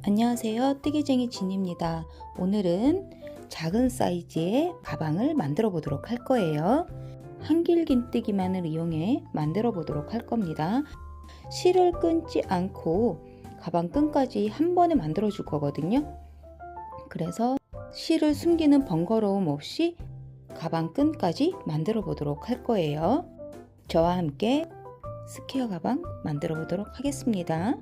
안녕하세요, 뜨개쟁이 진입니다. 오늘은 작은 사이즈의 가방을 만들어 보도록 할 거예요. 한길긴뜨기만을 이용해 만들어 보도록 할 겁니다. 실을 끊지 않고 가방 끈까지 한 번에 만들어 줄 거거든요. 그래서 실을 숨기는 번거로움 없이 가방 끈까지 만들어 보도록 할 거예요. 저와 함께 스퀘어 가방 만들어 보도록 하겠습니다.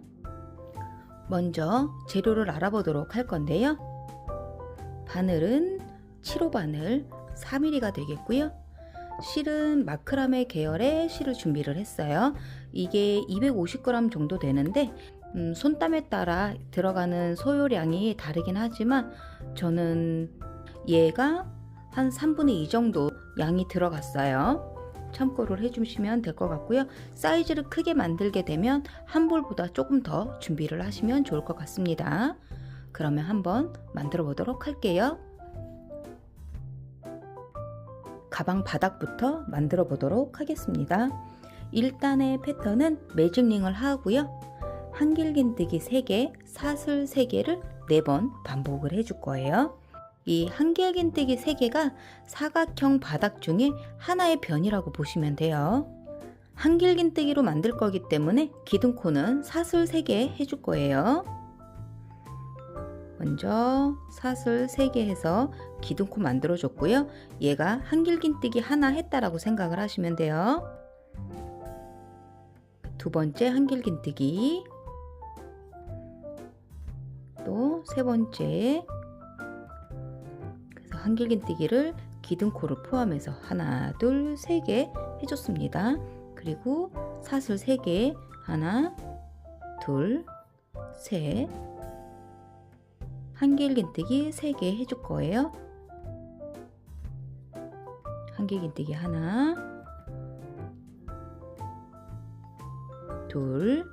먼저 재료를 알아보도록 할 건데요. 바늘은 7호 바늘 4mm가 되겠고요. 실은 마크라메 계열의 실을 준비를 했어요. 이게 250g 정도 되는데 손땀에 따라 들어가는 소요량이 다르긴 하지만 저는 얘가 한 3분의 2 정도 양이 들어갔어요. 참고를 해주시면 될 것 같고요. 사이즈를 크게 만들게 되면 한 볼보다 조금 더 준비를 하시면 좋을 것 같습니다. 그러면 한번 만들어 보도록 할게요. 가방 바닥부터 만들어 보도록 하겠습니다. 1단의 패턴은 매직링을 하고요. 한길긴뜨기 3개, 사슬 3개를 4번 반복을 해줄 거예요. 이 한길긴뜨기 3개가 사각형 바닥 중에 하나의 변이라고 보시면 돼요. 한길긴뜨기로 만들 거기 때문에 기둥코는 사슬 3개 해줄 거예요. 먼저 사슬 3개 해서 기둥코 만들어 줬고요. 얘가 한길긴뜨기 하나 했다라고 생각을 하시면 돼요. 두 번째 한길긴뜨기, 또 세 번째, 한길긴뜨기를 기둥코를 포함해서 하나, 둘, 3개 해줬습니다. 그리고 사슬 3개, 하나, 둘, 셋, 한길긴뜨기 3개 해줄 거예요. 한길긴뜨기 하나, 둘,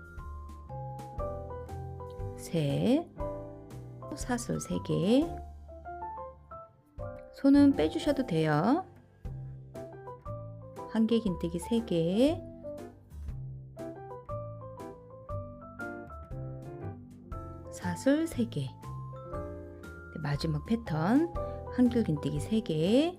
셋, 사슬 3개, 손은 빼주셔도 돼요. 한길긴뜨기 3개, 사슬 3개, 마지막 패턴 한길긴뜨기 3개,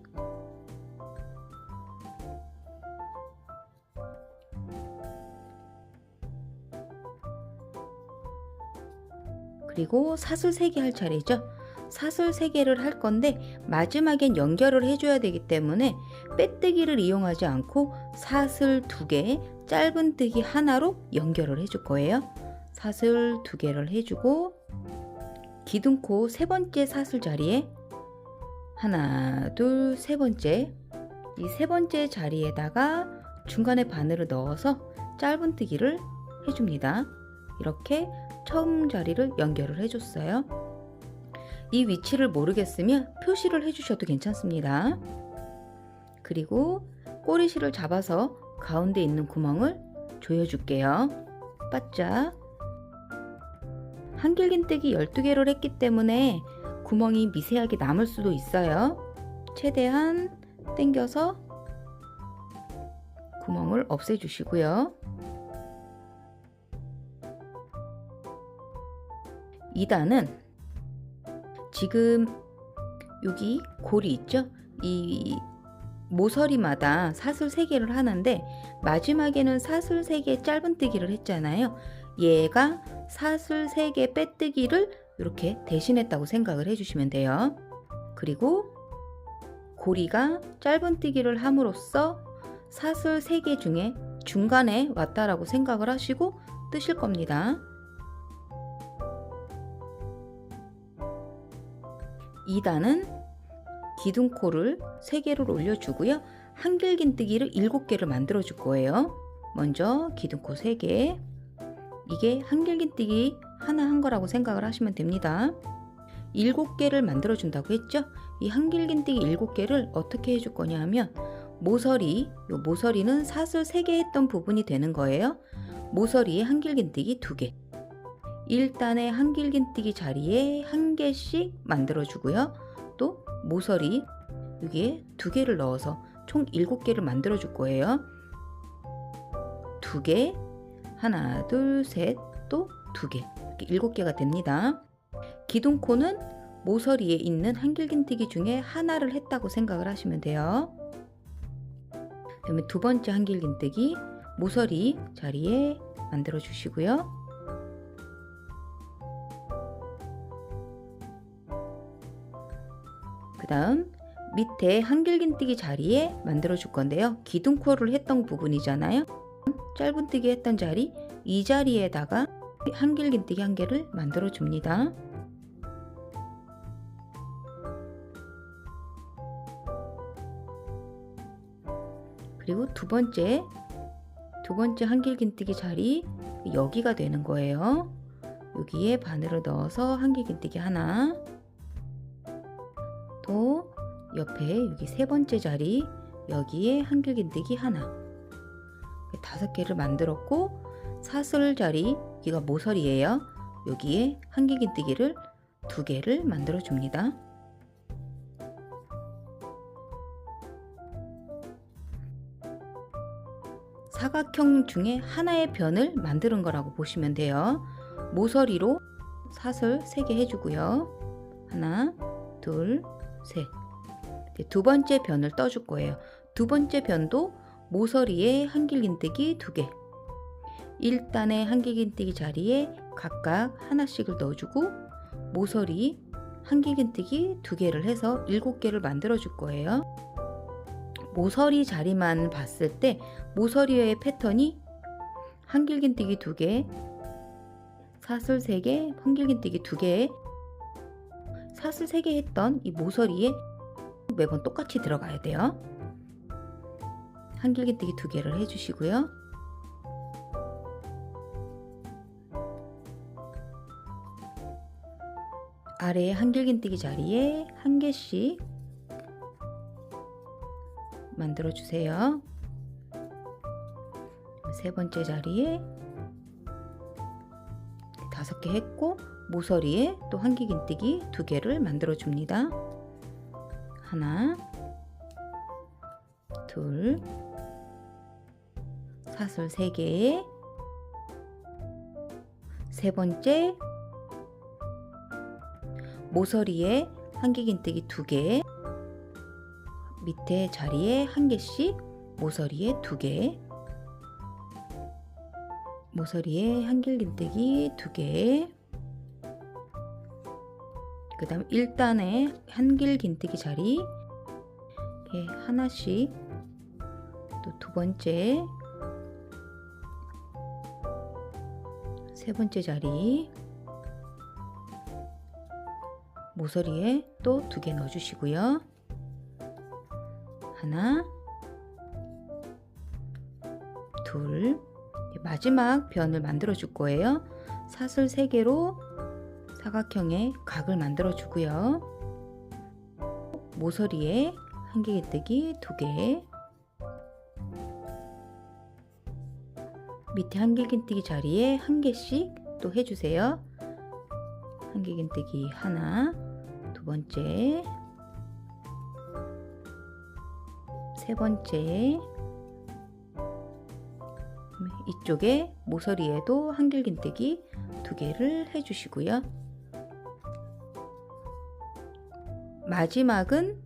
그리고 사슬 3개 할 차례죠. 사슬 3개를 할 건데 마지막엔 연결을 해줘야 되기 때문에 빼뜨기를 이용하지 않고 사슬 2개, 짧은뜨기 하나로 연결을 해줄 거예요. 사슬 2개를 해주고 기둥코 세 번째 사슬 자리에 하나, 둘, 세 번째, 이 세 번째 자리에다가 중간에 바늘을 넣어서 짧은뜨기를 해줍니다. 이렇게 처음 자리를 연결을 해줬어요. 이 위치를 모르겠으면 표시를 해주셔도 괜찮습니다. 그리고 꼬리실을 잡아서 가운데 있는 구멍을 조여줄게요. 바짝. 한길긴뜨기 12개를 했기 때문에 구멍이 미세하게 남을 수도 있어요. 최대한 당겨서 구멍을 없애주시고요. 2단은 지금 여기 골이 있죠? 이 모서리마다 사슬 3개를 하는데 마지막에는 사슬 3개 짧은뜨기를 했잖아요. 얘가 사슬 3개 빼뜨기를 이렇게 대신했다고 생각을 해주시면 돼요. 그리고 고리가 짧은뜨기를 함으로써 사슬 3개 중에 중간에 왔다라고 생각을 하시고 뜨실 겁니다. 2단은 기둥코를 3개를 올려주고요. 한길긴뜨기를 7개를 만들어 줄 거예요. 먼저 기둥코 3개, 이게 한길긴뜨기 하나 한 거라고 생각을 하시면 됩니다. 7개를 만들어 준다고 했죠? 이 한길긴뜨기 7개를 어떻게 해줄 거냐 하면 모서리, 요 모서리는 사슬 3개 했던 부분이 되는 거예요. 모서리에 한길긴뜨기 2개, 1단의 한길긴뜨기 자리에 1개씩 만들어 주고요. 또 모서리 여기에 2개를 넣어서 총 7개를 만들어 줄 거예요. 2개, 하나, 둘, 셋, 또 2개, 이렇게 7개가 됩니다. 기둥코는 모서리에 있는 한길긴뜨기 중에 하나를 했다고 생각을 하시면 돼요. 그다음에 두 번째 한길긴뜨기 모서리 자리에 만들어 주시고요. 그 다음 밑에 한길긴뜨기 자리에 만들어 줄 건데요. 기둥코를 했던 부분이잖아요. 짧은뜨기 했던 자리, 이 자리에다가 한길긴뜨기 한 개를 만들어 줍니다. 그리고 두 번째 한길긴뜨기 자리, 여기가 되는 거예요. 여기에 바늘을 넣어서 한길긴뜨기 하나, 또 옆에 여기 세 번째 자리, 여기에 한길긴뜨기 하나, 5개를 만들었고, 사슬 자리, 여기가 모서리예요. 여기에 한길긴뜨기를 2개를 만들어 줍니다. 사각형 중에 하나의 변을 만드는 거라고 보시면 돼요. 모서리로 사슬 3개 해주고요. 하나, 둘, 셋. 두 번째 변을 떠줄 거예요. 두 번째 변도 모서리에 한길긴뜨기 2개. 1단의 한길긴뜨기 자리에 각각 하나씩을 넣어주고, 모서리 한길긴뜨기 2개를 해서 7개를 만들어 줄 거예요. 모서리 자리만 봤을 때 모서리의 패턴이 한길긴뜨기 2개, 사슬 3개, 한길긴뜨기 2개, 사슬 3개 했던 이 모서리에 매번 똑같이 들어가야 돼요. 한길긴뜨기 2개를 해주시고요. 아래에 한길긴뜨기 자리에 1개씩 만들어 주세요. 세 번째 자리에 5개 했고, 모서리에 또 한길긴뜨기 2개를 만들어 줍니다. 하나, 둘, 사슬 3개, 세 번째 모서리에 한길긴뜨기 2개, 밑에 자리에 1개씩, 모서리에 2개, 모서리에 한길긴뜨기 2개, 그 다음 1단에 한길긴뜨기 자리 이렇게 하나씩, 또 두 번째, 세 번째 자리 모서리에 또 2개 넣어주시고요. 하나, 둘, 마지막 변을 만들어 줄 거예요. 사슬 3개로 사각형의 각을 만들어 주고요. 모서리에 한길긴뜨기 2개, 밑에 한길긴뜨기 자리에 1개씩 또 해주세요. 한길긴뜨기 하나, 두 번째, 세 번째, 이쪽에 모서리에도 한길긴뜨기 2개를 해주시고요. 마지막은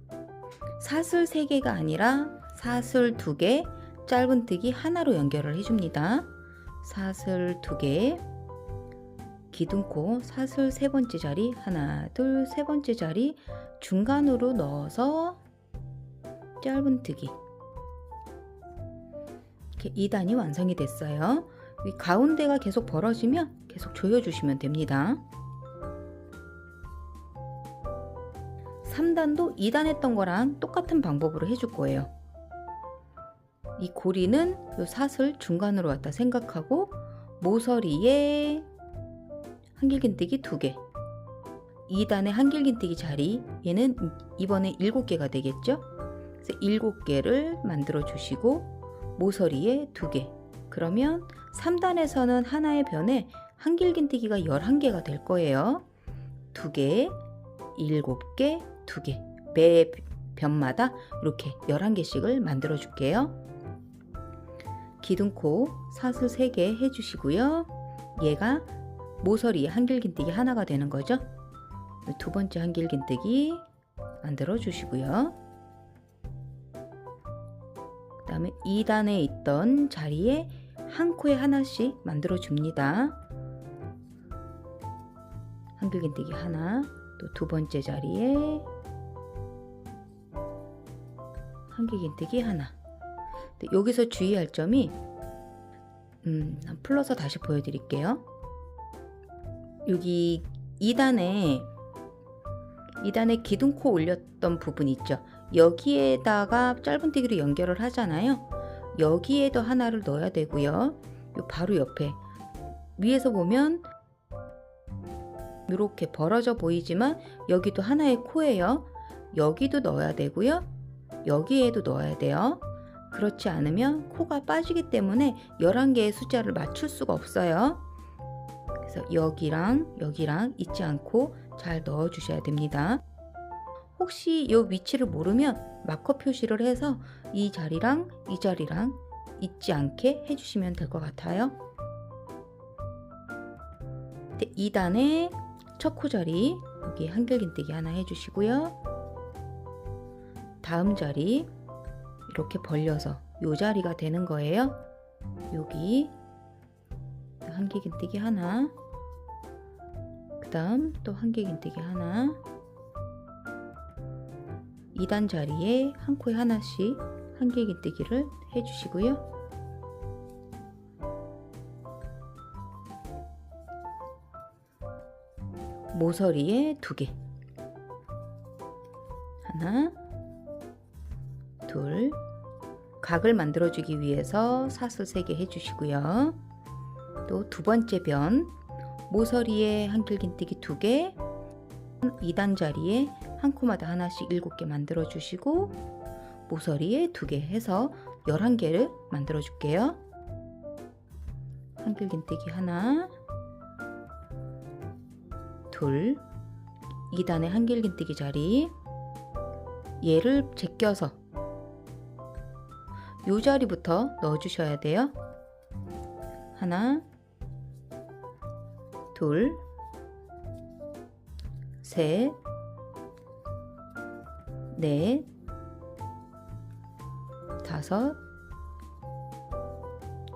사슬 3개가 아니라 사슬 2개, 짧은뜨기 하나로 연결을 해줍니다. 사슬 2개, 기둥코 사슬 3번째 자리, 하나, 둘, 세 번째 자리 중간으로 넣어서 짧은뜨기, 이렇게 2단이 완성이 됐어요. 이 가운데가 계속 벌어지면 계속 조여주시면 됩니다. 3단도 2단 했던 거랑 똑같은 방법으로 해줄 거예요. 이 고리는 이 사슬 중간으로 왔다 생각하고, 모서리에 한길긴뜨기 2개, 2단의 한길긴뜨기 자리, 얘는 이번에 7개가 되겠죠? 그래서 7개를 만들어 주시고, 모서리에 2개, 그러면 3단에서는 하나의 변에 한길긴뜨기가 11개가 될 거예요. 2개, 7개, 2개, 매 변마다 이렇게 11개씩을 만들어 줄게요. 기둥코 사슬 3개 해주시고요. 얘가 모서리에 한길긴뜨기 하나가 되는 거죠. 두 번째 한길긴뜨기 만들어 주시고요. 그 다음에 2단에 있던 자리에 한 코에 하나씩 만들어 줍니다. 한길긴뜨기 하나, 또 두 번째 자리에 한길긴뜨기 하나. 여기서 주의할 점이 풀러서 다시 보여드릴게요. 여기 2단에 기둥코 올렸던 부분 있죠. 여기에다가 짧은뜨기로 연결을 하잖아요. 여기에도 하나를 넣어야 되고요. 요 바로 옆에 위에서 보면 이렇게 벌어져 보이지만 여기도 하나의 코예요. 여기도 넣어야 되고요. 여기에도 넣어야 돼요. 그렇지 않으면 코가 빠지기 때문에 11개의 숫자를 맞출 수가 없어요. 그래서 여기랑 여기랑 잊지 않고 잘 넣어 주셔야 됩니다. 혹시 이 위치를 모르면 마커 표시를 해서 이 자리랑 이 자리랑 잊지 않게 해주시면 될 것 같아요. 2단의 첫 코 자리 여기 한길긴뜨기 하나 해주시고요. 다음 자리 이렇게 벌려서 이 자리가 되는 거예요. 여기 한길긴뜨기 하나, 그 다음 또 한길긴뜨기 하나, 2단 자리에 한 코에 하나씩 한길긴뜨기를 해주시고요. 모서리에 2개, 하나, 둘, 각을 만들어주기 위해서 사슬 3개 해주시고요. 또 두 번째 변, 모서리에 한길긴뜨기 2개, 2단 자리에 한 코마다 하나씩 7개 만들어 주시고 모서리에 2개 해서 11개를 만들어 줄게요. 한길긴뜨기 하나, 둘, 2단의 한길긴뜨기 자리, 얘를 제껴서 이 자리부터 넣어 주셔야 돼요. 하나, 둘, 셋, 넷, 다섯,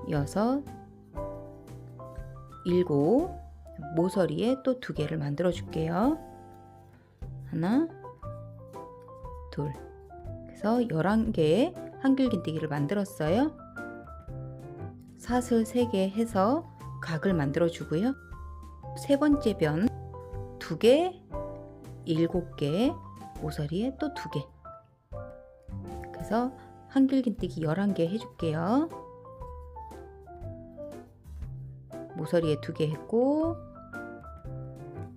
여섯, 일곱, 모서리에 또 2개를 만들어 줄게요. 하나, 둘, 그래서 11개의 한길긴뜨기를 만들었어요. 사슬 3개 해서 각을 만들어 주고요. 세 번째 변 2개, 7개, 모서리에 또 2개. 그래서 한길긴뜨기 11개 해줄게요. 모서리에 2개 했고,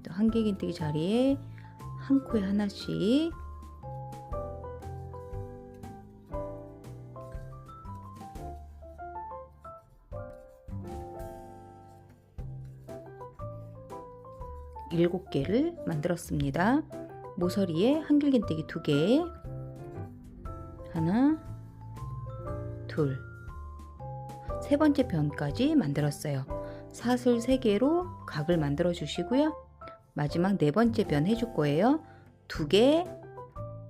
또 한길긴뜨기 자리에 한 코에 하나씩, 일곱 개를 만들었습니다. 모서리에 한길긴뜨기 2개, 하나, 둘, 세 번째 변까지 만들었어요. 사슬 3개로 각을 만들어 주시고요. 마지막 네 번째 변 해줄 거예요. 2개,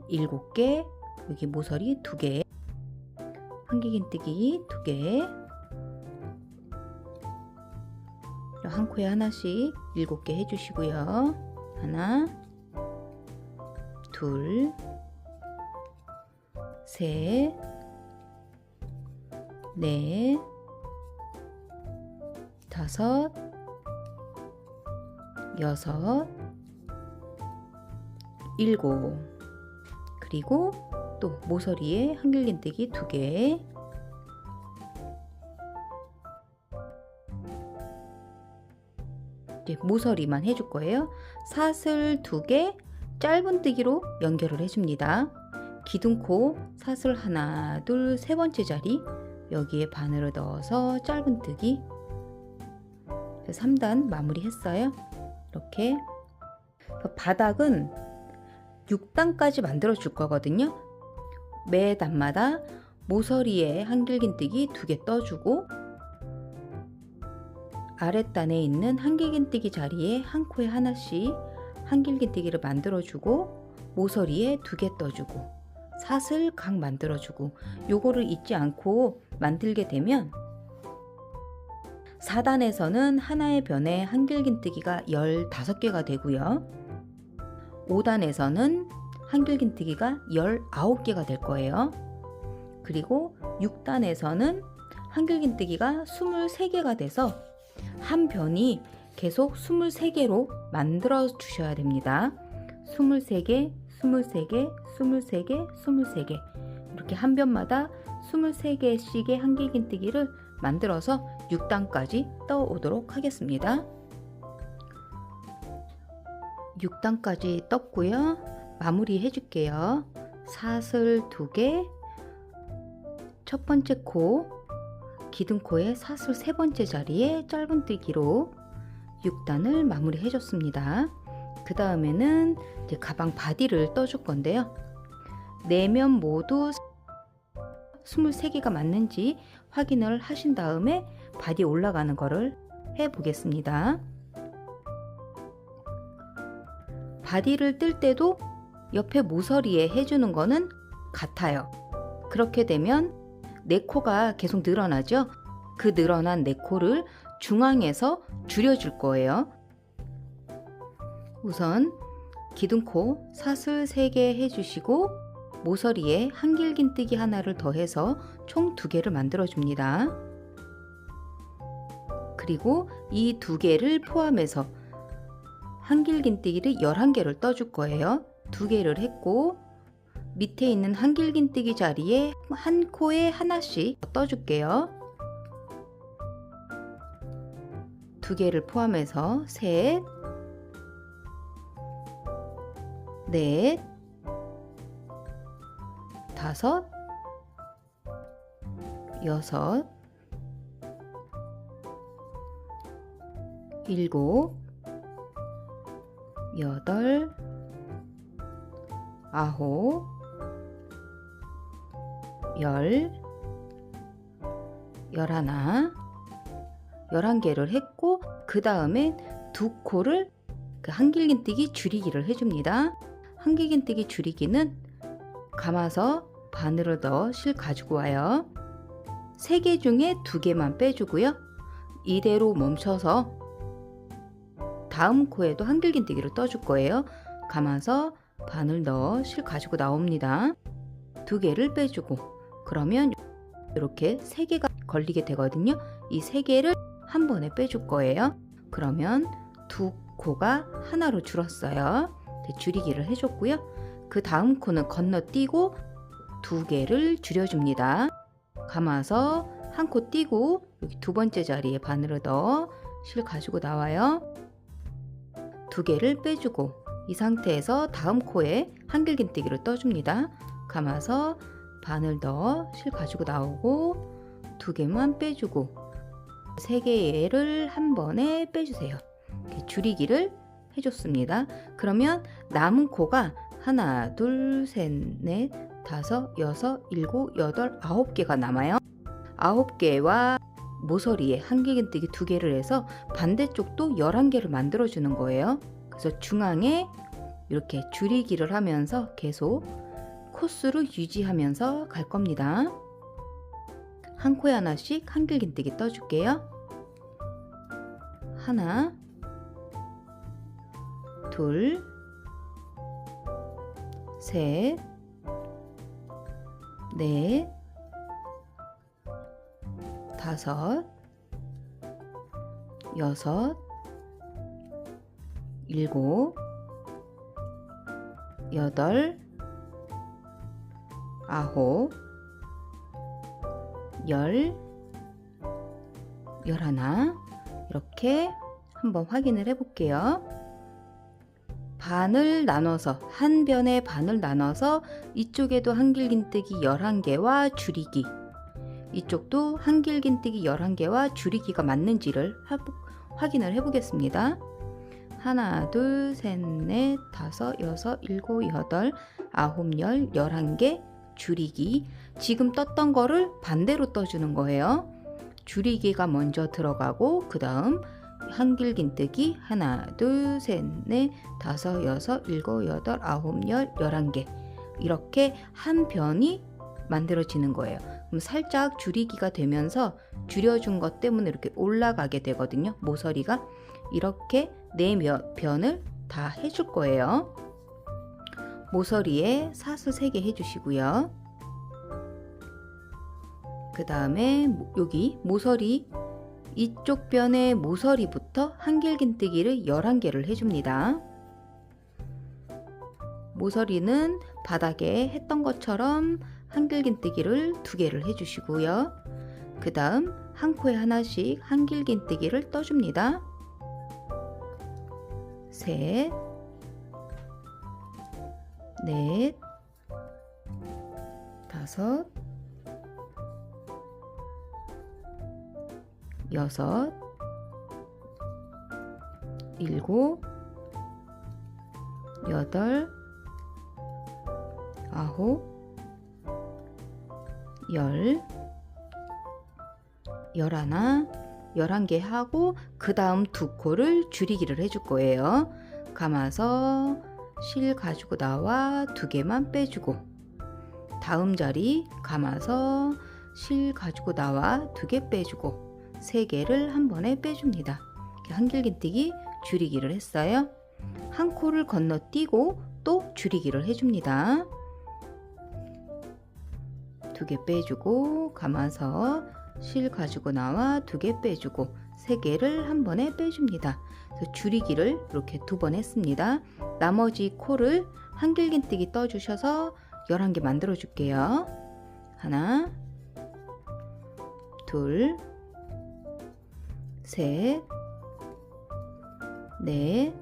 7개, 여기 모서리 2개, 한길긴뜨기 2개, 한 코에 하나씩 7개 해주시고요. 하나, 둘, 셋, 넷, 다섯, 여섯, 일곱, 그리고 또 모서리에 한길긴뜨기 2개, 이제 모서리만 해줄 거예요. 사슬 2개 짧은뜨기로 연결을 해줍니다. 기둥코 사슬 하나, 둘, 세 번째 자리 여기에 바늘을 넣어서 짧은뜨기 3단 마무리 했어요. 이렇게 바닥은 6단까지 만들어 줄 거거든요. 매 단마다 모서리에 한길긴뜨기 2개 떠주고 아랫단에 있는 한길긴뜨기 자리에 한 코에 하나씩 한길긴뜨기를 만들어주고 모서리에 2개 떠주고 사슬 각 만들어주고 요거를 잊지 않고 만들게 되면 4단에서는 하나의 변에 한길긴뜨기가 15개가 되고요. 5단에서는 한길긴뜨기가 19개가 될 거예요. 그리고 6단에서는 한길긴뜨기가 23개가 돼서 한 변이 계속 23개로 만들어 주셔야 됩니다. 23개, 23개, 23개, 23개 이렇게 한 변마다 23개씩의 한길긴뜨기를 만들어서 6단까지 떠오도록 하겠습니다. 6단까지 떴고요. 마무리 해줄게요. 사슬 2개, 첫 번째 코, 기둥코의 사슬 3번째 자리에 짧은뜨기로 6단을 마무리 해줬습니다. 그 다음에는 이제 가방 바디를 떠줄 건데요. 4면 모두 23개가 맞는지 확인을 하신 다음에 바디 올라가는 거를 해 보겠습니다. 바디를 뜰 때도 옆에 모서리에 해주는 거는 같아요. 그렇게 되면 내 코가 계속 늘어나죠. 그 늘어난 내 코를 중앙에서 줄여줄 거예요. 우선 기둥코 사슬 3개 해주시고 모서리에 한길긴뜨기 하나를 더해서 총 2개를 만들어 줍니다. 그리고 이 2개를 포함해서 한길긴뜨기를 11개를 떠줄 거예요. 2개를 했고 밑에 있는 한길긴뜨기 자리에 한 코에 하나씩 떠줄게요. 2개를 포함해서 셋, 넷, 다섯, 여섯, 일곱, 여덟, 아홉, 열, 열하나, 11개를 했고 그 다음에 2코를 그 한길긴뜨기 줄이기를 해줍니다. 한길긴뜨기 줄이기는 감아서 바늘을 넣어 실 가지고 와요. 3개 중에 2개만 빼주고요. 이대로 멈춰서 다음 코에도 한길긴뜨기를 떠줄 거예요. 감아서 바늘 넣어 실 가지고 나옵니다. 2개를 빼주고 그러면 이렇게 3개가 걸리게 되거든요. 이 3개를 한 번에 빼줄 거예요. 그러면 2코가 하나로 줄었어요. 줄이기를 해줬고요. 그 다음 코는 건너뛰고 2개를 줄여줍니다. 감아서 한 코 띄고 여기 2번째 자리에 바늘을 넣어 실 가지고 나와요. 2개를 빼주고 이 상태에서 다음 코에 한길긴뜨기를 떠줍니다. 감아서 바늘 넣어 실 가지고 나오고 2개만 빼주고 3개를 한 번에 빼주세요. 이렇게 줄이기를 해줬습니다. 그러면 남은 코가 하나, 둘, 셋, 넷, 다섯, 여섯, 일곱, 여덟, 9개가 남아요. 9개와 모서리에 한길긴뜨기 2개를 해서 반대쪽도 11개를 만들어 주는 거예요. 그래서 중앙에 이렇게 줄이기를 하면서 계속 코스를 유지하면서 갈 겁니다. 한 코에 하나씩 한길긴뜨기 떠줄게요. 하나, 둘, 셋, 넷, 다섯, 여섯, 일곱, 여덟, 아홉, 열, 열하나 이렇게 한번 확인을 해 볼게요. 반을 나눠서 한 변에 반을 나눠서 이쪽에도 한길긴뜨기 11개와 줄이기 이쪽도 한길긴뜨기 11개와 줄이기가 맞는지를 확인을 해 보겠습니다. 하나, 둘, 셋, 넷, 다섯, 여섯, 일곱, 여덟, 아홉, 열, 11개 줄이기. 지금 떴던 거를 반대로 떠주는 거예요. 줄이기가 먼저 들어가고 그 다음 한길긴뜨기 하나, 둘, 셋, 넷, 다섯, 여섯, 일곱, 여덟, 아홉, 열, 11개 이렇게 한 변이 만들어지는 거예요. 그럼 살짝 줄이기가 되면서 줄여준 것 때문에 이렇게 올라가게 되거든요. 모서리가 이렇게 네 변을 다 해줄 거예요. 모서리에 사슬 3개 해주시고요. 그 다음에 여기 모서리 이쪽 변의 모서리부터 한길긴뜨기를 11개를 해줍니다. 모서리는 바닥에 했던 것처럼 한길긴뜨기를 2개를 해주시고요. 그 다음 한 코에 하나씩 한길긴뜨기를 떠줍니다. 셋, 넷, 다섯, 여섯, 일곱, 여덟, 아홉, 열, 11, 11개 하고 그 다음 2코를 줄이기를 해줄 거예요. 감아서 실 가지고 나와 2개만 빼주고 다음 자리 감아서 실 가지고 나와 2개 빼주고 3개를 한 번에 빼줍니다. 한길긴뜨기 줄이기를 했어요. 한 코를 건너뛰고 또 줄이기를 해줍니다. 2개 빼주고 감아서 실 가지고 나와 2개 빼주고 3개를 한 번에 빼줍니다. 그래서 줄이기를 이렇게 2번 했습니다. 나머지 코를 한길긴뜨기 떠주셔서 11개 만들어 줄게요. 하나, 둘, 셋, 넷,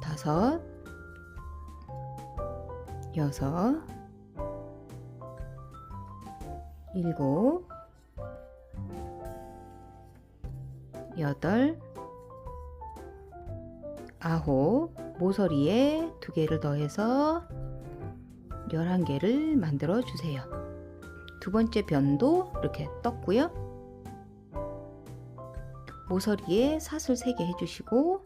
다섯, 여섯, 일곱, 여덟, 아홉, 모서리에 2개를 더해서 11개를 만들어 주세요. 두 번째 변도 이렇게 떴고요. 모서리에 사슬 3개 해주시고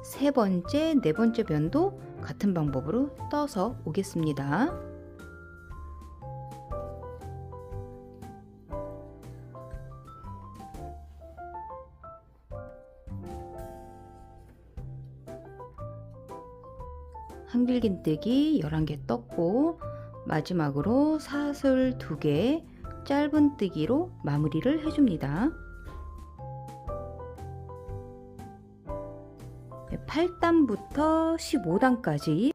세 번째, 네 번째 변도 같은 방법으로 떠서 오겠습니다. 한길긴뜨기 11개 떴고 마지막으로 사슬 2개 짧은뜨기로 마무리를 해줍니다. 8단부터 15단까지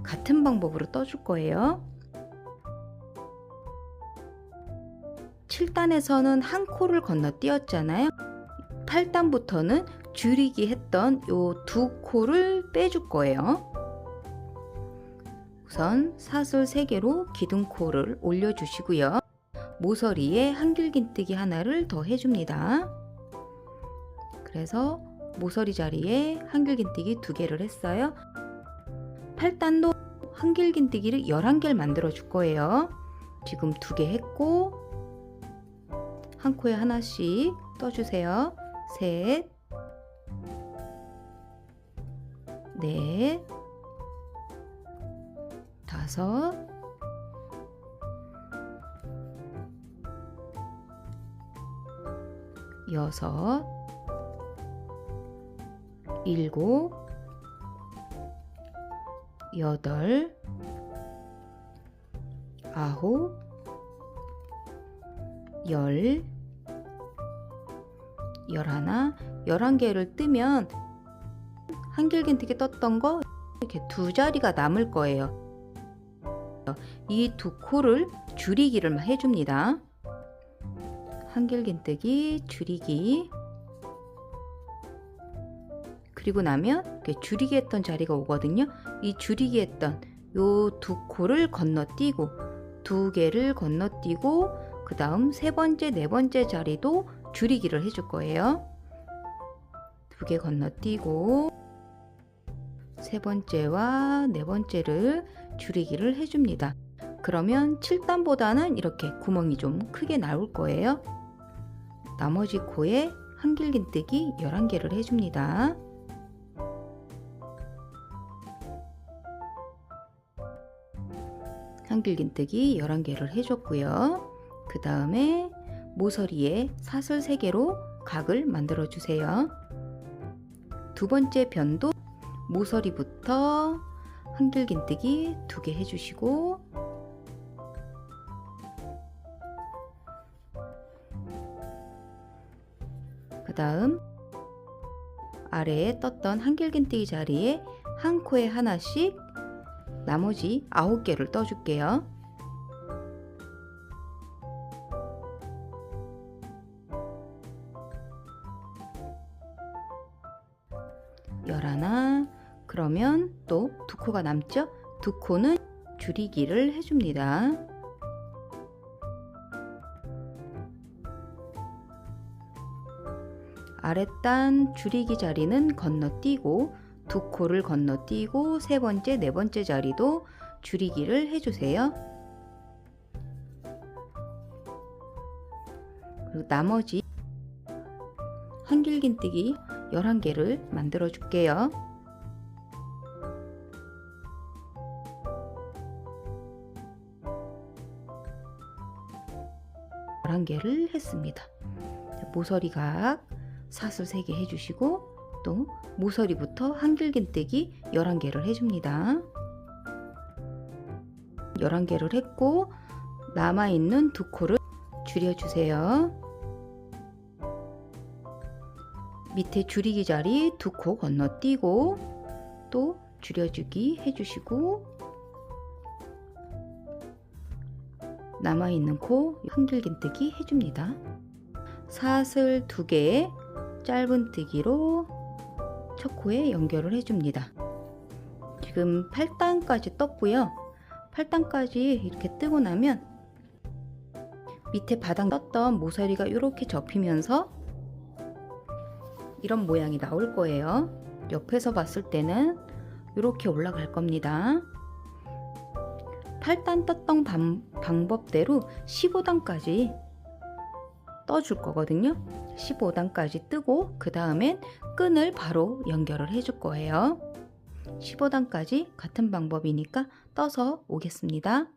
같은 방법으로 떠줄 거예요. 7단에서는 한 코를 건너뛰었잖아요. 8단부터는 줄이기 했던 요 2코를 빼줄 거예요. 우선 사슬 3개로 기둥코를 올려주시고요. 모서리에 한길긴뜨기 하나를 더 해줍니다. 그래서 모서리 자리에 한길긴뜨기 2개를 했어요. 8단도 한길긴뜨기를 11개를 만들어 줄 거예요. 지금 2개 했고 한 코에 하나씩 떠주세요. 셋, 넷, 다섯, 여섯, 일곱, 여덟, 아홉, 열, 11, 11개를 뜨면 한길긴뜨기 떴던 거 이렇게 2자리가 남을 거예요. 이 2코를 줄이기를 해줍니다. 한길긴뜨기 줄이기 그리고 나면 이렇게 줄이기 했던 자리가 오거든요. 이 줄이기 했던 요 2코를 건너뛰고 2개를 건너뛰고 그 다음 세 번째, 네 번째 자리도 줄이기를 해줄 거예요. 2개 건너뛰고 세 번째와 네 번째를 줄이기를 해줍니다. 그러면 7단보다는 이렇게 구멍이 좀 크게 나올 거예요. 나머지 코에 한길긴뜨기 11개를 해줍니다. 한길긴뜨기 11개를 해줬고요. 그 다음에 모서리에 사슬 3개로 각을 만들어 주세요. 두 번째 변도 모서리부터 한길긴뜨기 2개 해주시고, 그 다음 아래에 떴던 한길긴뜨기 자리에 한 코에 하나씩 나머지 9개를 떠줄게요. 열하나. 그러면 또 2코가 남죠? 2코는 줄이기를 해줍니다. 아랫단 줄이기 자리는 건너뛰고 2코를 건너뛰고 세 번째, 네 번째 자리도 줄이기를 해주세요. 그리고 나머지 한길긴뜨기 11개를 만들어 줄게요. 11개를 했습니다. 모서리 각 사슬 3개 해주시고, 또 모서리부터 한길긴뜨기 11개를 해줍니다. 11개를 했고 남아있는 2코를 줄여주세요. 밑에 줄이기 자리 2코 건너뛰고 또 줄여주기 해주시고, 남아있는 코 한길긴뜨기 해줍니다. 사슬 2개에 짧은뜨기로 첫 코에 연결을 해줍니다. 지금 8단까지 떴고요. 8단까지 이렇게 뜨고 나면 밑에 바닥 떴던 모서리가 이렇게 접히면서 이런 모양이 나올 거예요. 옆에서 봤을 때는 이렇게 올라갈 겁니다. 8단 떴던 방법대로 15단까지 떠줄 거거든요. 15단까지 뜨고 그 다음엔 끈을 바로 연결을 해줄 거예요. 15단까지 같은 방법이니까 떠서 오겠습니다.